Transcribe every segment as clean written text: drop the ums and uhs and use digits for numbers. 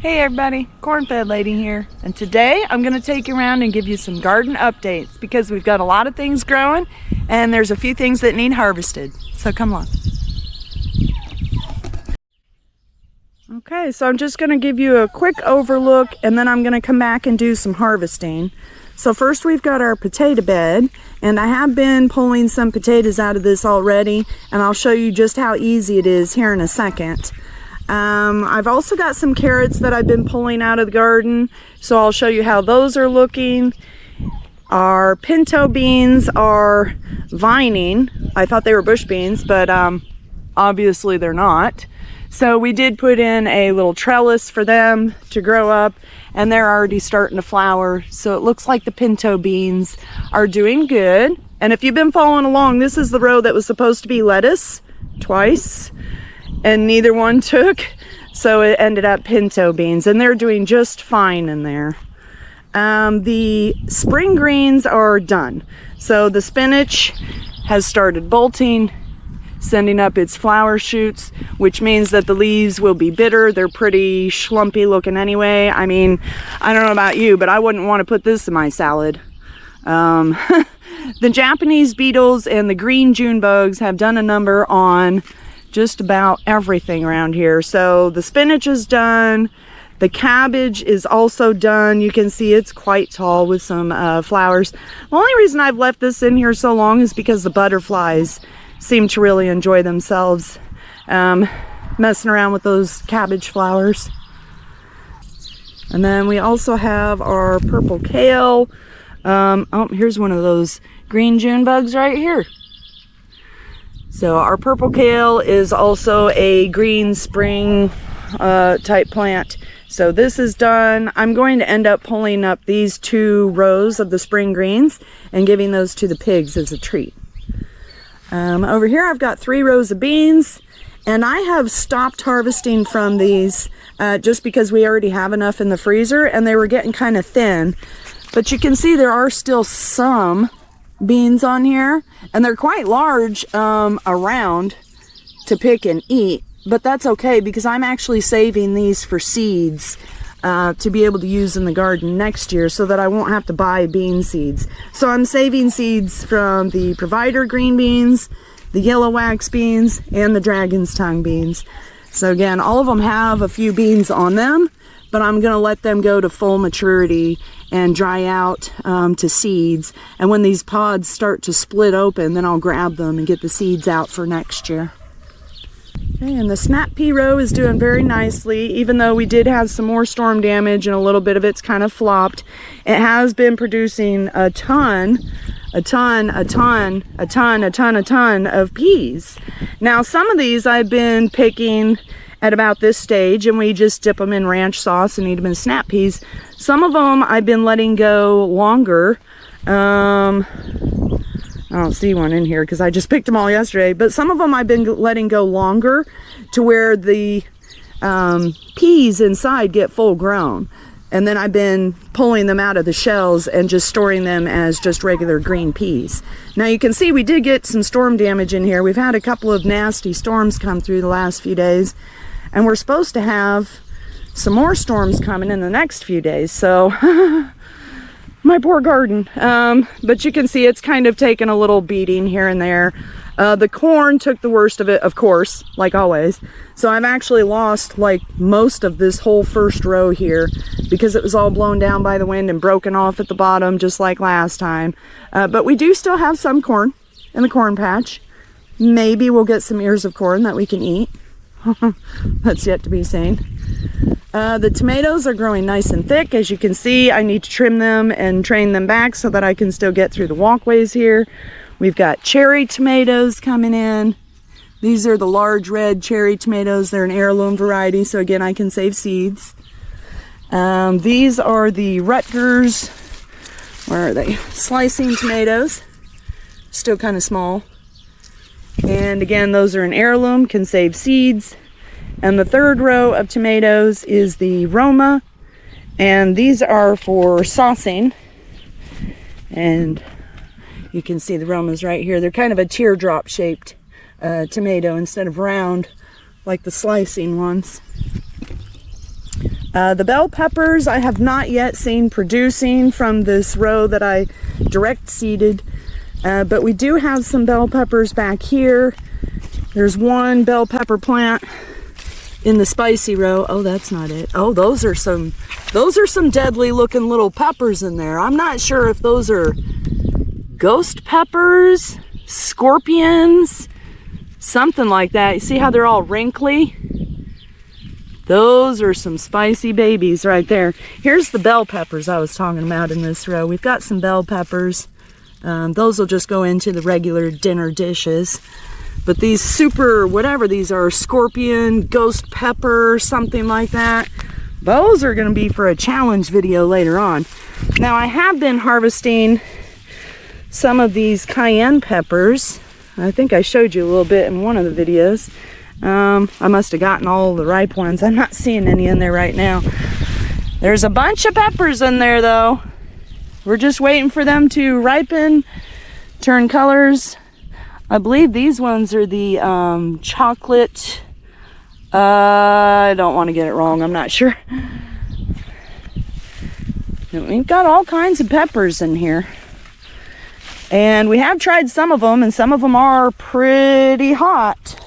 Hey everybody, Corn-Fed Lady here, and today I'm going to take you around and give you some garden updates because we've got a lot of things growing and there's a few things that need harvested, so come along. Okay, so I'm just going to give you a quick overlook and then I'm going to come back and do some harvesting. So first we've got our potato bed, and I have been pulling some potatoes out of this already, and I'll show you just how easy it is here in a second. I've also got some carrots that I've been pulling out of the garden, so I'll show you how those are looking. Our pinto beans are vining. I thought they were bush beans, but obviously they're not. So we did put in a little trellis for them to grow up, and they're already starting to flower. So it looks like the pinto beans are doing good. And if you've been following along, this is the row that was supposed to be lettuce twice, and neither one took, so it ended up pinto beans, and they're doing just fine in there. The spring greens are done. So the spinach has started bolting, sending up its flower shoots, which means that the leaves will be bitter. They're pretty schlumpy looking anyway. I mean, I don't know about you, but I wouldn't want to put this in my salad. The Japanese beetles and the green June bugs have done a number on just about everything around here. So the spinach is done. The cabbage is also done. You can see it's quite tall with some flowers. The only reason I've left this in here so long is because the butterflies seem to really enjoy themselves messing around with those cabbage flowers. And then we also have our purple kale. Oh, here's one of those green June bugs right here. So our purple kale is also a green spring type plant. So this is done. I'm going to end up pulling up these 2 rows of the spring greens and giving those to the pigs as a treat. Over here I've got 3 rows of beans, and I have stopped harvesting from these just because we already have enough in the freezer and they were getting kind of thin. But you can see there are still some beans on here, and they're quite large around to pick and eat, but that's okay because I'm actually saving these for seeds to be able to use in the garden next year so that I won't have to buy bean seeds. So I'm saving seeds from the Provider green beans, the yellow wax beans, and the dragon's tongue beans. So again, all of them have a few beans on them, but I'm going to let them go to full maturity and dry out to seeds. And when these pods start to split open, then I'll grab them and get the seeds out for next year. Okay, and the snap pea row is doing very nicely, even though we did have some more storm damage and a little bit of it's kind of flopped. It has been producing a ton of peas. Now some of these I've been picking at about this stage, and we just dip them in ranch sauce and eat them in snap peas. Some of them I've been letting go longer. I don't see one in here because I just picked them all yesterday, but some of them I've been letting go longer to where the peas inside get full grown. And then I've been pulling them out of the shells and just storing them as just regular green peas. Now you can see we did get some storm damage in here. We've had a couple of nasty storms come through the last few days, and we're supposed to have some more storms coming in the next few days. So my poor garden. But you can see it's kind of taken a little beating here and there. The corn took the worst of it, of course, like always. So I've actually lost like most of this whole first row here because it was all blown down by the wind and broken off at the bottom just like last time. But we do still have some corn in the corn patch. Maybe we'll get some ears of corn that we can eat. That's yet to be seen. The tomatoes are growing nice and thick. As you can see, I need to trim them and train them back so that I can still get through the walkways here. We've got cherry tomatoes coming in. These are the large red cherry tomatoes. They're an heirloom variety, so again, I can save seeds. These are the Rutgers, where are they? Slicing tomatoes. Still kind of small. And again, those are an heirloom, can save seeds. And the third row of tomatoes is the Roma, and these are for saucing. And you can see the Romas right here. They're kind of a teardrop shaped tomato instead of round like the slicing ones. The bell peppers I have not yet seen producing from this row that I direct seeded, but we do have some bell peppers back here. There's one bell pepper plant in the spicy row. Oh, that's not it. Oh, those are some deadly looking little peppers in there. I'm not sure if those are ghost peppers, scorpions, something like that. You see how they're all wrinkly? Those are some spicy babies right there. Here's the bell peppers I was talking about in this row. We've got some bell peppers. Those will just go into the regular dinner dishes. But these super, whatever these are, scorpion, ghost pepper, something like that, those are going to be for a challenge video later on. Now, I have been harvesting some of these cayenne peppers. I think I showed you a little bit in one of the videos. I must have gotten all the ripe ones. I'm not seeing any in there right now. There's a bunch of peppers in there though. We're just waiting for them to ripen, turn colors. I believe these ones are the chocolate. I don't want to get it wrong. I'm not sure. We've got all kinds of peppers in here. And we have tried some of them, and some of them are pretty hot.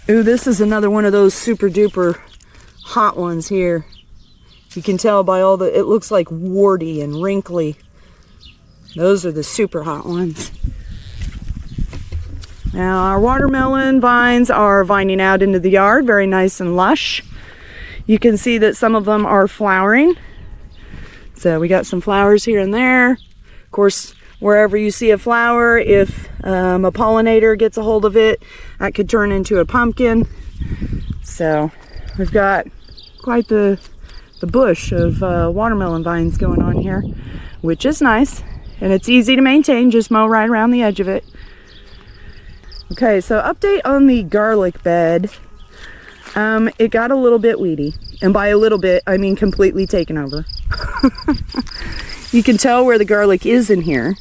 Ooh, this is another one of those super duper hot ones here. You can tell by all the, it looks like warty and wrinkly. Those are the super hot ones. Now our watermelon vines are vining out into the yard, very nice and lush. You can see that some of them are flowering. So we got some flowers here and there. Of course, wherever you see a flower, if a pollinator gets a hold of it, that could turn into a pumpkin. So we've got quite the bush of watermelon vines going on here, which is nice. And it's easy to maintain, just mow right around the edge of it. Okay, so update on the garlic bed. It got a little bit weedy. And by a little bit, I mean completely taken over. You can tell where the garlic is in here.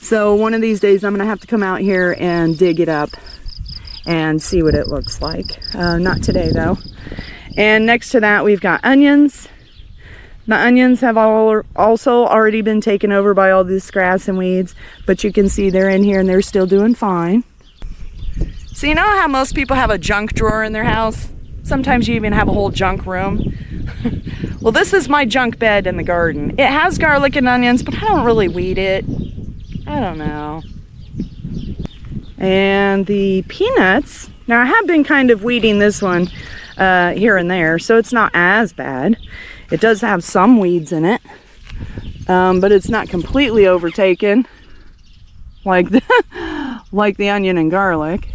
So one of these days I'm going to have to come out here and dig it up and see what it looks like. Not today though. And next to that we've got onions. The onions have also already been taken over by all this grass and weeds, but you can see they're in here and they're still doing fine. So you know how most people have a junk drawer in their house? Sometimes you even have a whole junk room. Well, this is my junk bed in the garden. It has garlic and onions, but I don't really weed it. I don't know. And the peanuts, now I have been kind of weeding this one here and there, so it's not as bad. It does have some weeds in it, but it's not completely overtaken like the onion and garlic.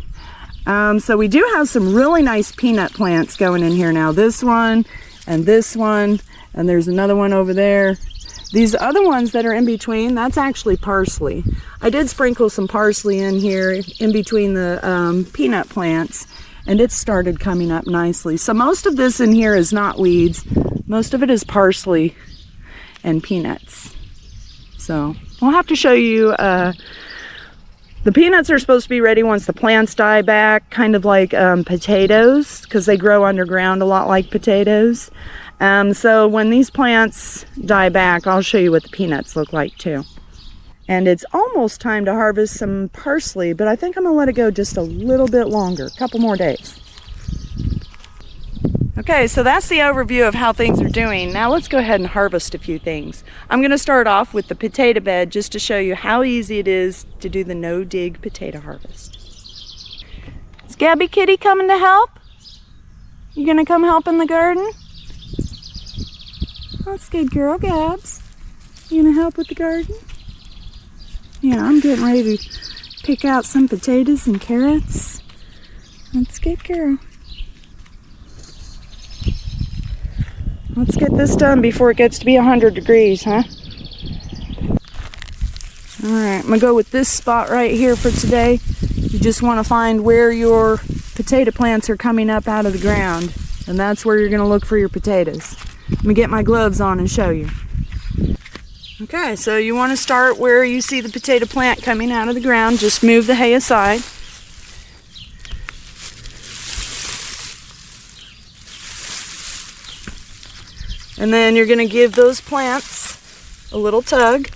So we do have some really nice peanut plants going in here now. This one, and there's another one over there. These other ones that are in between, that's actually parsley. I did sprinkle some parsley in here in between the peanut plants, and it started coming up nicely. So most of this in here is not weeds. Most of it is parsley and peanuts. So I'll have to show you. The peanuts are supposed to be ready once the plants die back, kind of like potatoes, because they grow underground a lot like potatoes. So when these plants die back, I'll show you what the peanuts look like too. And it's almost time to harvest some parsley, but I think I'm gonna let it go just a little bit longer, a couple more days. Okay, so that's the overview of how things are doing. Now let's go ahead and harvest a few things. I'm gonna start off with the potato bed just to show you how easy it is to do the no-dig potato harvest. Is Gabby Kitty coming to help? You gonna come help in the garden? That's good girl, Gabs. You gonna help with the garden? Yeah, I'm getting ready to pick out some potatoes and carrots. That's good girl. Let's get this done before it gets to be 100 degrees, huh? Alright, I'm gonna go with this spot right here for today. You just want to find where your potato plants are coming up out of the ground, and that's where you're gonna look for your potatoes. Let me get my gloves on and show you. Okay, so you want to start where you see the potato plant coming out of the ground. Just move the hay aside. And then you're going to give those plants a little tug.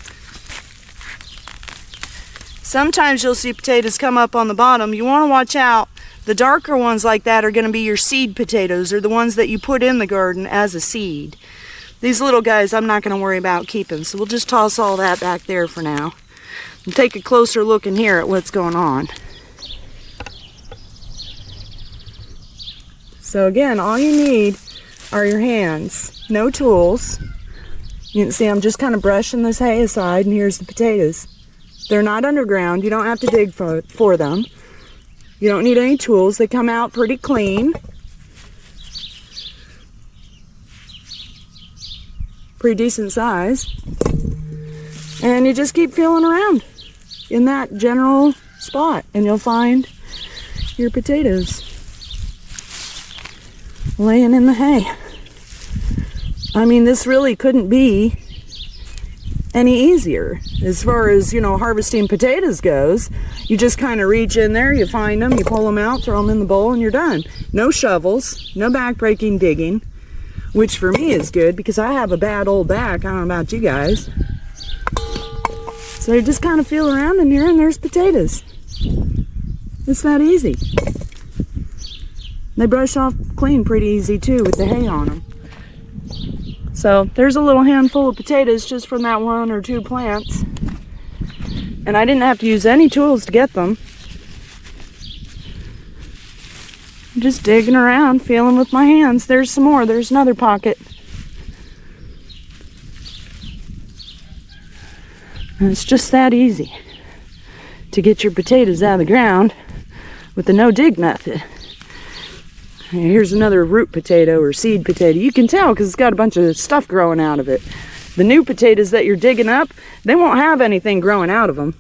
Sometimes you'll see potatoes come up on the bottom. You want to watch out. The darker ones like that are going to be your seed potatoes, or the ones that you put in the garden as a seed. These little guys I'm not going to worry about keeping, so we'll just toss all that back there for now. And take a closer look in here at what's going on. So again, all you need are your hands, no tools. You can see I'm just kind of brushing this hay aside, and here's the potatoes. They're not underground. You don't have to dig for them. You don't need any tools. They come out pretty clean. Pretty decent size. And you just keep feeling around in that general spot, and you'll find your potatoes laying in the hay. I mean, this really couldn't be any easier as far as, you know, harvesting potatoes goes. You just kind of reach in there, you find them, you pull them out, throw them in the bowl, and you're done. No shovels, no back-breaking digging, which for me is good because I have a bad old back. I don't know about you guys. So you just kind of feel around in here, and there's potatoes. It's that easy. They brush off clean pretty easy too with the hay on them. So there's a little handful of potatoes just from that 1 or 2 plants. And I didn't have to use any tools to get them. I'm just digging around, feeling with my hands. There's some more. There's another pocket. And it's just that easy to get your potatoes out of the ground with the no-dig method. Here's another root potato or seed potato. You can tell because it's got a bunch of stuff growing out of it. The new potatoes that you're digging up, they won't have anything growing out of them.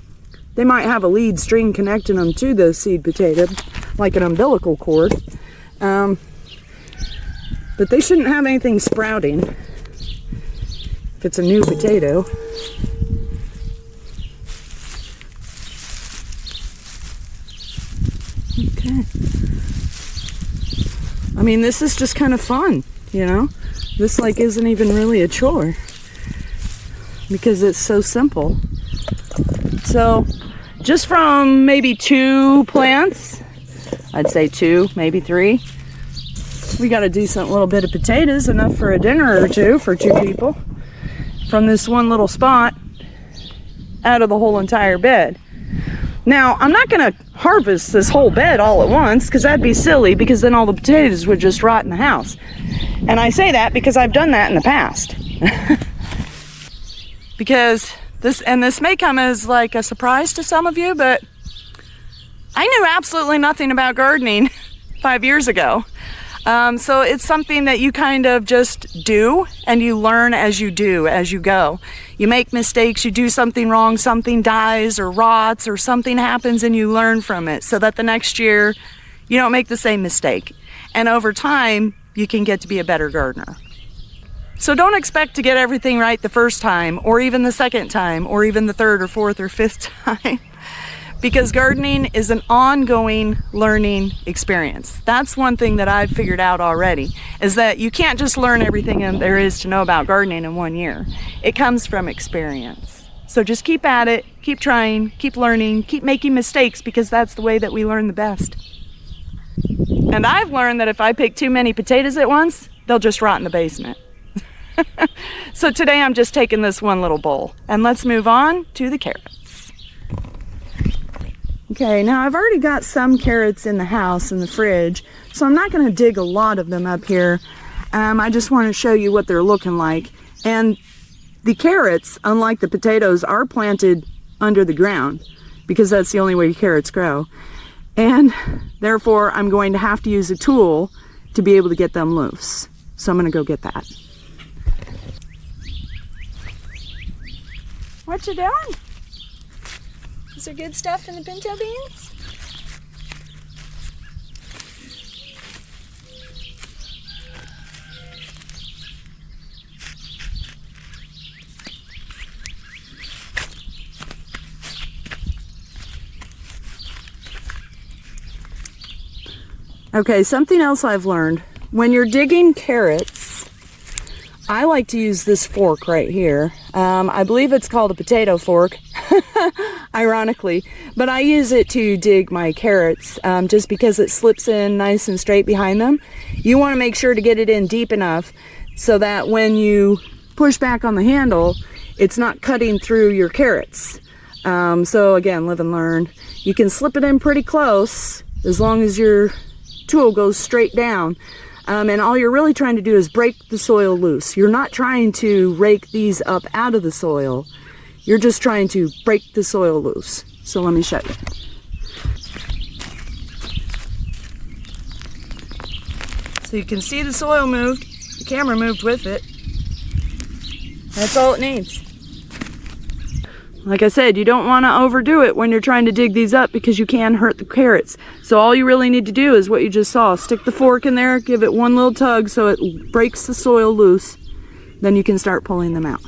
They might have a lead string connecting them to the seed potato, like an umbilical cord. But they shouldn't have anything sprouting if it's a new potato. Okay. I mean, this is just kind of fun, you know? This like isn't even really a chore because it's so simple. So just from maybe 2 plants, I'd say 2, maybe 3, we got a decent little bit of potatoes, enough for a dinner or 2 for 2 people from this one little spot out of the whole entire bed. Now, I'm not going to harvest this whole bed all at once because that'd be silly, because then all the potatoes would just rot in the house. And I say that because I've done that in the past. Because this may come as like a surprise to some of you, but I knew absolutely nothing about gardening 5 years ago. So it's something that you kind of just do, and you learn as you do, as you go. You make mistakes, you do something wrong, something dies or rots or something happens, and you learn from it so that the next year you don't make the same mistake. And over time, you can get to be a better gardener. So don't expect to get everything right the first time, or even the second time, or even the 3rd or 4th or 5th time. Because gardening is an ongoing learning experience. That's one thing that I've figured out already, is that you can't just learn everything there is to know about gardening in 1 year. It comes from experience. So just keep at it, keep trying, keep learning, keep making mistakes, because that's the way that we learn the best. And I've learned that if I pick too many potatoes at once, they'll just rot in the basement. So today I'm just taking this one little bowl, and let's move on to the carrots. Okay, now I've already got some carrots in the house, in the fridge, so I'm not going to dig a lot of them up here. I just want to show you what they're looking like. And the carrots, unlike the potatoes, are planted under the ground because that's the only way carrots grow. And therefore, I'm going to have to use a tool to be able to get them loose. So I'm going to go get that. What you doing? Is there good stuff in the pinto beans? Okay, something else I've learned. When you're digging carrots, I like to use this fork right here. I believe it's called a potato fork, ironically, but I use it to dig my carrots just because it slips in nice and straight behind them. You want to make sure to get it in deep enough so that when you push back on the handle, it's not cutting through your carrots. So again, live and learn. You can slip it in pretty close as long as your tool goes straight down. And all you're really trying to do is break the soil loose. You're not trying to rake these up out of the soil. You're just trying to break the soil loose. So let me show you. So you can see the soil moved. The camera moved with it. That's all it needs. Like I said, you don't want to overdo it when you're trying to dig these up because you can hurt the carrots. So all you really need to do is what you just saw. Stick the fork in there, give it one little tug so it breaks the soil loose. Then you can start pulling them out.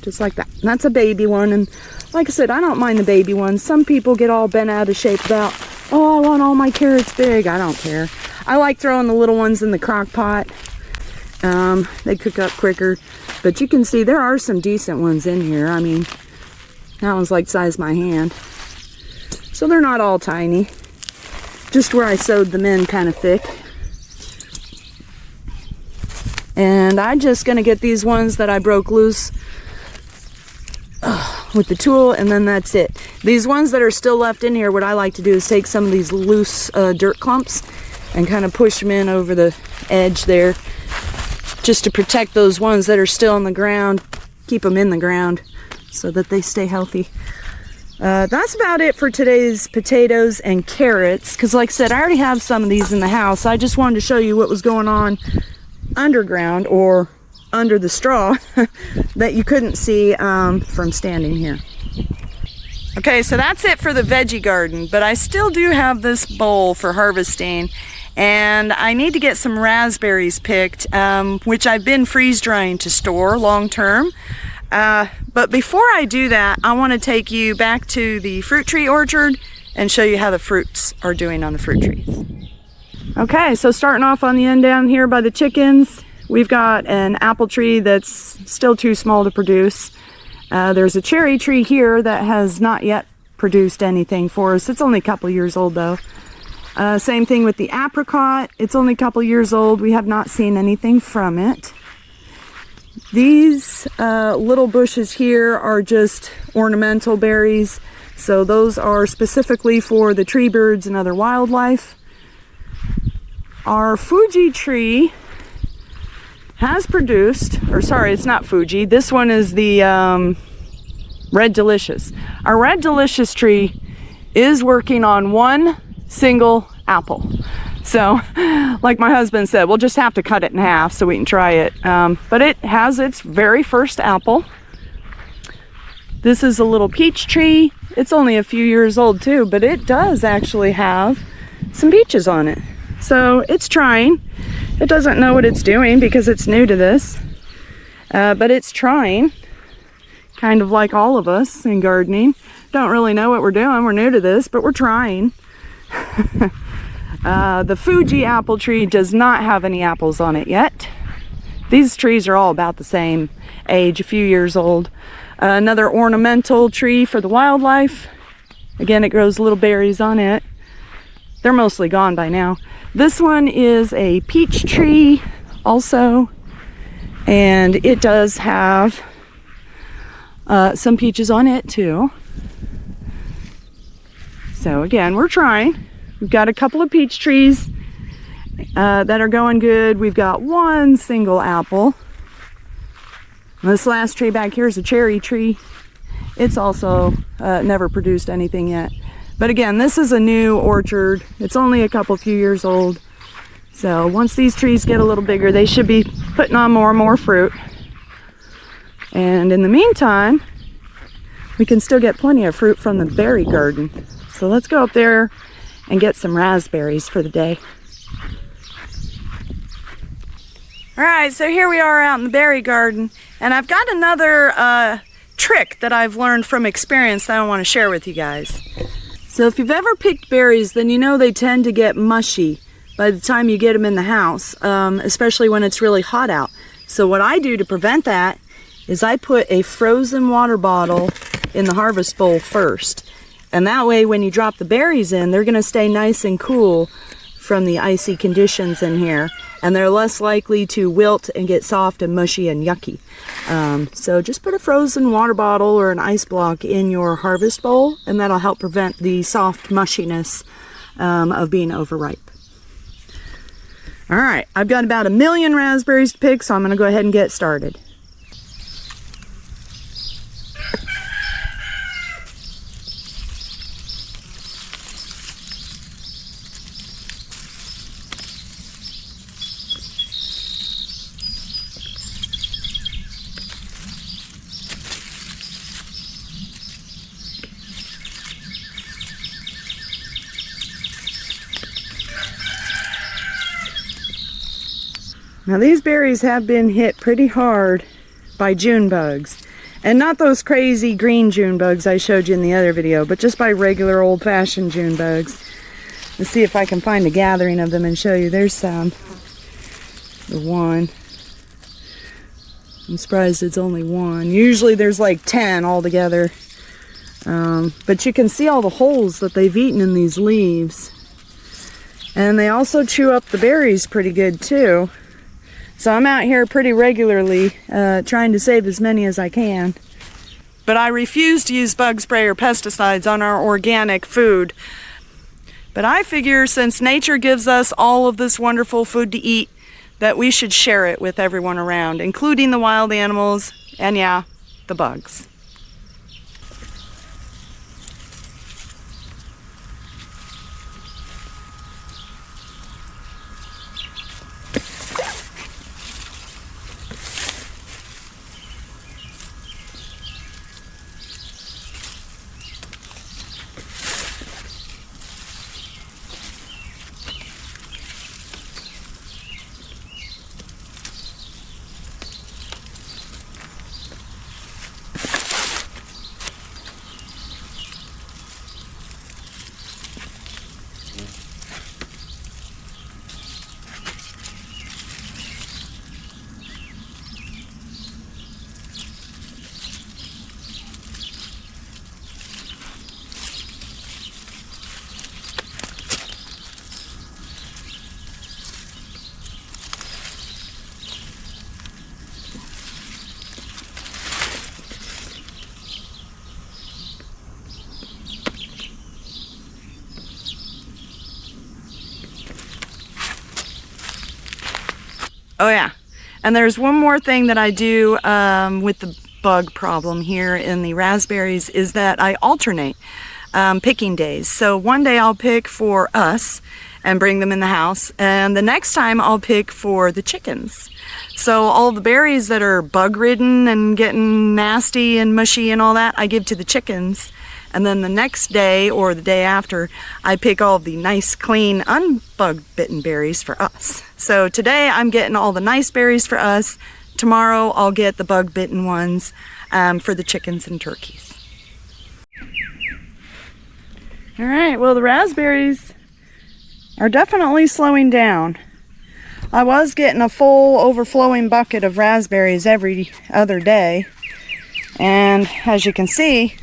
Just like that. And that's a baby one. And like I said, I don't mind the baby ones. Some people get all bent out of shape about, oh, I want all my carrots big. I don't care. I like throwing the little ones in the crock pot. They cook up quicker. But you can see there are some decent ones in here. I mean, that one's like size my hand. So they're not all tiny. Just where I sewed them in kind of thick. And I'm just going to get these ones that I broke loose with the tool, and then that's it. These ones that are still left in here, what I like to do is take some of these loose dirt clumps and kind of push them in over the edge there, just to protect those ones that are still on the ground, keep them in the ground so that they stay healthy. That's about it for today's potatoes and carrots, because like I said, I already have some of these in the house. I just wanted to show you what was going on underground or under the straw that you couldn't see from standing here. Okay, so that's it for the veggie garden, but I still do have this bowl for harvesting. And I need to get some raspberries picked, which I've been freeze drying to store long term. But before I do that, I want to take you back to the fruit tree orchard and show you how the fruits are doing on the fruit trees. Okay, so starting off on the end down here by the chickens, we've got an apple tree that's still too small to produce. There's a cherry tree here that has not yet produced anything for us. It's only a couple years old though. Same thing with the apricot. It's only a couple years old. We have not seen anything from it. These little bushes here are just ornamental berries. So those are specifically for the tree birds and other wildlife. Our Fuji tree has produced, or sorry, it's not Fuji. This one is the Red Delicious. Our Red Delicious tree is working on one single apple. So like my husband said, we'll just have to cut it in half so we can try it. But it has its very first apple. This is a little peach tree. It's only a few years old too, but it does actually have some peaches on it. So it's trying. It doesn't know what it's doing because it's new to this, but it's trying, kind of like all of us in gardening. Don't really know what we're doing. We're new to this, but we're trying. The Fuji apple tree does not have any apples on it yet. These trees are all about the same age, a few years old. Another ornamental tree for the wildlife. Again, it grows little berries on it. They're mostly gone by now. This one is a peach tree also, and it does have some peaches on it too. So again, we're trying. We've got a couple of peach trees that are going good. We've got one single apple. This last tree back here is a cherry tree. It's also never produced anything yet. But again, this is a new orchard. It's only a few years old. So once these trees get a little bigger, they should be putting on more and more fruit. And in the meantime, we can still get plenty of fruit from the berry garden. So let's go up there and get some raspberries for the day. All right, so here we are out in the berry garden, and I've got another trick that I've learned from experience that I want to share with you guys. So if you've ever picked berries, then you know they tend to get mushy by the time you get them in the house, especially when it's really hot out. So what I do to prevent that is I put a frozen water bottle in the harvest bowl first. And that way when you drop the berries in, they're going to stay nice and cool from the icy conditions in here. And they're less likely to wilt and get soft and mushy and yucky. So just put a frozen water bottle or an ice block in your harvest bowl, and that'll help prevent the soft mushiness of being overripe. All right, I've got about 1 million raspberries to pick, so I'm going to go ahead and get started. Now these berries have been hit pretty hard by June bugs. And not those crazy green June bugs I showed you in the other video, but just by regular old-fashioned June bugs. Let's see if I can find a gathering of them and show you. There's some. The one. I'm surprised it's only one. Usually there's like 10 altogether. But you can see all the holes that they've eaten in these leaves. And they also chew up the berries pretty good too. So I'm out here pretty regularly trying to save as many as I can. But I refuse to use bug spray or pesticides on our organic food. But I figure since nature gives us all of this wonderful food to eat, that we should share it with everyone around, including the wild animals and, yeah, the bugs. Oh yeah, and there's one more thing that I do with the bug problem here in the raspberries is that I alternate picking days. So one day I'll pick for us and bring them in the house, and the next time I'll pick for the chickens. So all the berries that are bug ridden and getting nasty and mushy and all that, I give to the chickens. And then the next day or the day after, I pick all the nice, clean, unbug bitten berries for us. So today I'm getting all the nice berries for us. Tomorrow I'll get the bug bitten ones for the chickens and turkeys. All right, well the raspberries are definitely slowing down. I was getting a full overflowing bucket of raspberries every other day. And as you can see,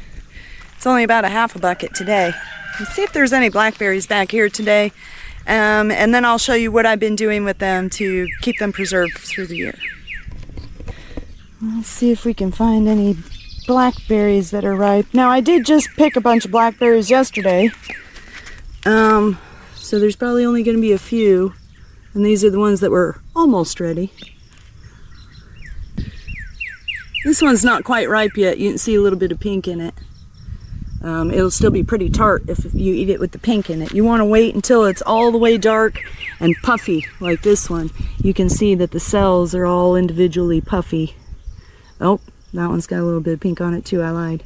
it's only about a half a bucket today. Let's see if there's any blackberries back here today. And then I'll show you what I've been doing with them to keep them preserved through the year. Let's see if we can find any blackberries that are ripe. Now I did just pick a bunch of blackberries yesterday. So there's probably only going to be a few. And these are the ones that were almost ready. This one's not quite ripe yet. You can see a little bit of pink in it. It'll still be pretty tart if you eat it with the pink in it. You want to wait until it's all the way dark and puffy like this one. You can see that the cells are all individually puffy. Oh, that one's got a little bit of pink on it too. I lied.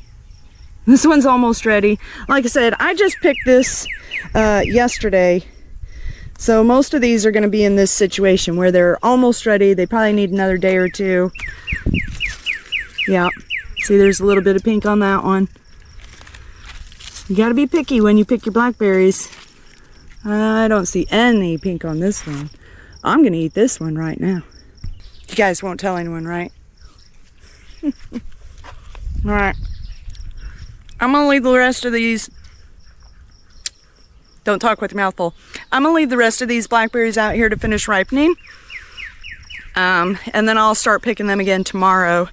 This one's almost ready. Like I said, I just picked this yesterday. So most of these are going to be in this situation where they're almost ready. They probably need another day or two. Yeah. See, there's a little bit of pink on that one. You gotta be picky when you pick your blackberries. I don't see any pink on this one. I'm going to eat this one right now. You guys won't tell anyone, right? All right. I'm going to leave the rest of these. Don't talk with your mouth full. I'm going to leave the rest of these blackberries out here to finish ripening. And then I'll start picking them again tomorrow.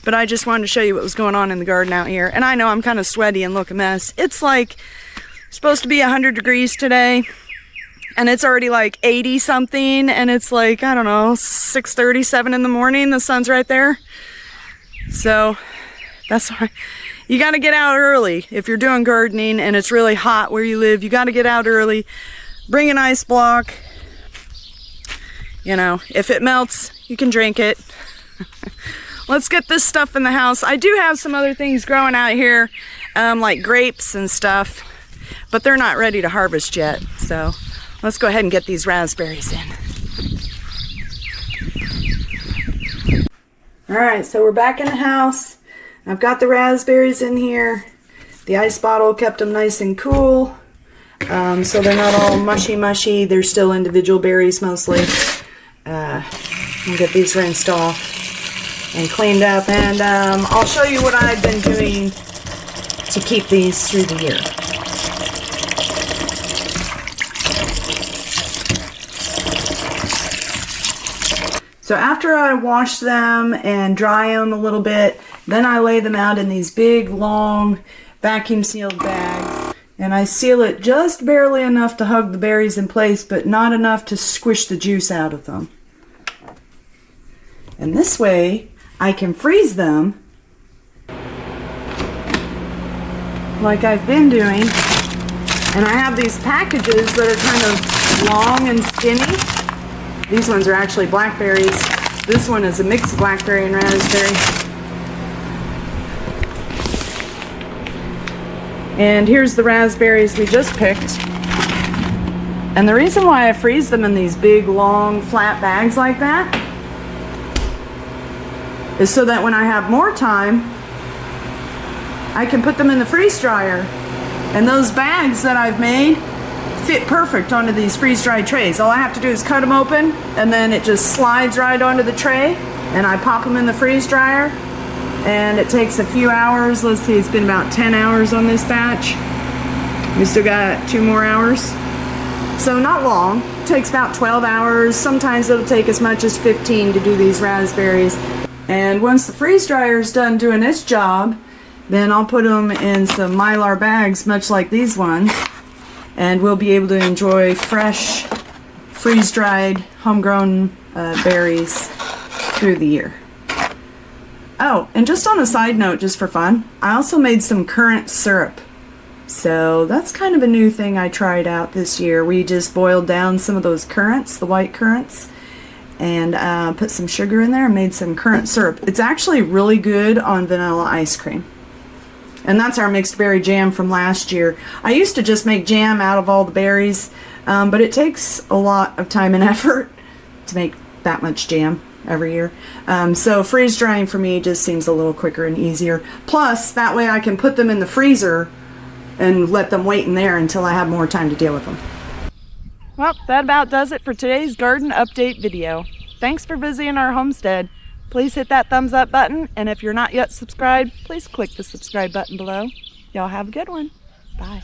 But I just wanted to show you what was going on in the garden out here. And I know I'm kind of sweaty and look a mess. It's like supposed to be 100 degrees today. And it's already like 80 something. And it's like, I don't know, 6:37 in the morning. The sun's right there. So that's why you got to get out early. If you're doing gardening and it's really hot where you live, you got to get out early. Bring an ice block. You know, if it melts, you can drink it. Let's get this stuff in the house. I do have some other things growing out here, like grapes and stuff, but they're not ready to harvest yet. So let's go ahead and get these raspberries in. All right, so we're back in the house. I've got the raspberries in here. The ice bottle kept them nice and cool, so they're not all mushy. They're still individual berries mostly. I'll get these rinsed off and cleaned up, and I'll show you what I've been doing to keep these through the year. So after I wash them and dry them a little bit, then I lay them out in these big, long, vacuum sealed bags, and I seal it just barely enough to hug the berries in place, but not enough to squish the juice out of them. And this way, I can freeze them like I've been doing. And I have these packages that are kind of long and skinny. These ones are actually blackberries. This one is a mix of blackberry and raspberry. And here's the raspberries we just picked. And the reason why I freeze them in these big, long, flat bags like that is so that when I have more time, I can put them in the freeze dryer. And those bags that I've made fit perfect onto these freeze-dried trays. All I have to do is cut them open, and then it just slides right onto the tray, and I pop them in the freeze dryer, and it takes a few hours. Let's see, it's been about 10 hours on this batch. We still got 2 more hours. So not long. It takes about 12 hours. Sometimes it'll take as much as 15 to do these raspberries. And once the freeze dryer is done doing its job, then I'll put them in some Mylar bags, much like these ones, and we'll be able to enjoy fresh, freeze-dried, homegrown berries through the year. Oh, and just on a side note, just for fun, I also made some currant syrup. So that's kind of a new thing I tried out this year. We just boiled down some of those currants, the white currants, and put some sugar in there and made some currant syrup. It's actually really good on vanilla ice cream. And that's our mixed berry jam from last year. I used to just make jam out of all the berries, but it takes a lot of time and effort to make that much jam every year. So freeze drying for me just seems a little quicker and easier. Plus, that way I can put them in the freezer and let them wait in there until I have more time to deal with them. Well, that about does it for today's garden update video. Thanks for visiting our homestead. Please hit that thumbs up button, and if you're not yet subscribed, please click the subscribe button below. Y'all have a good one. Bye.